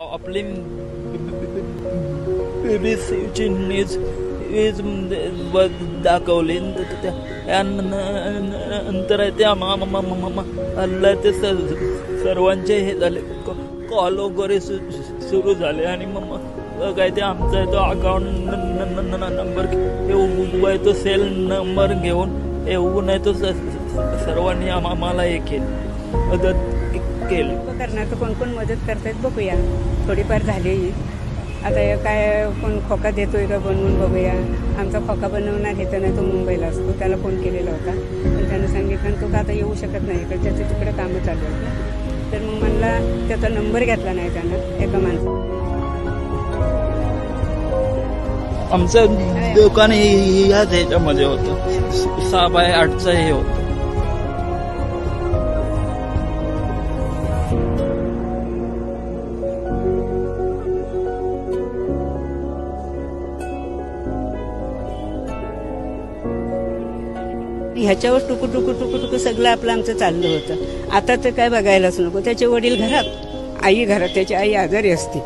आपली बीबीसीची न्यूज दाखवली त्यानंतर ते हल्ला ते सर्वांचे हे झाले, कॉल वगैरे सुरू झाले आणि मग काय ते आमचा तो अकाउंट नंबर येऊ तो सेल नंबर घेऊन येऊ नाही तो सर्वांनी आम्हाला हे मदत केली. करणार कोण कोण मदत करतायत बघूया, थोडीफार झाली. आता काय कोण खोका देतोय का बनवून बघूया. आमचा खोका बनवणार हे तर नाही, तो मुंबईला असतो, त्याला फोन केलेला होता पण त्यानं सांगितलं तो का आता येऊ शकत नाही, तर त्याचे तिकडे कामं चालू आहेत ना. तर मग म्हणला त्याचा नंबर घेतला नाही त्यानं एका माणसानं. आमचं दुकान ह्याच ह्याच्यामध्ये होतं, 6x8चं हे होतं. ह्याच्यावर टुकू सगळं आपलं आमचं चाललं होतं. आता तर काय बघायलाच नको. त्याचे वडील घरात, आई घरात, त्याची आई आजारी असते.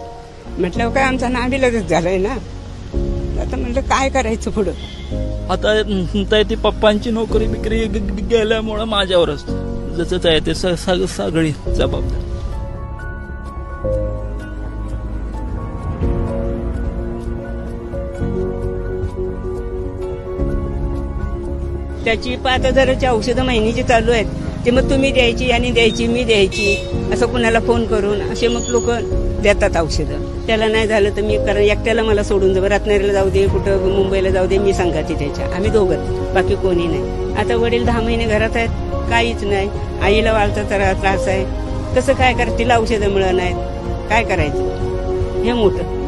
म्हटल्यावर काय आमचा नाविलाजच झालाय ना. आता म्हटलं काय करायचं पुढं. आता ती पप्पांची नोकरी बिक्री गेल्यामुळं माझ्यावरच जसंच आहे ते सगळी जबाबदारी. त्याची 5,000ची औषधं महिन्याची चालू आहेत. ते मग तुम्ही द्यायची आणि द्यायची, मी द्यायची, असं कुणाला फोन करून असे मग लोक देतात औषधं. त्याला नाही झालं तर मी, कारण एकट्याला मला सोडून जाऊ, रत्नागिरीला जाऊ दे, कुठं मुंबईला जाऊ दे, मी सांगायची त्याच्या, आम्ही दोघं, बाकी कोणी नाही. आता वडील 10 महिने घरात आहेत, काहीच नाही. आईला वाळता त्रास आहे. कसं काय तिला औषधं मिळत नाहीत, काय करायचं हे मोठं.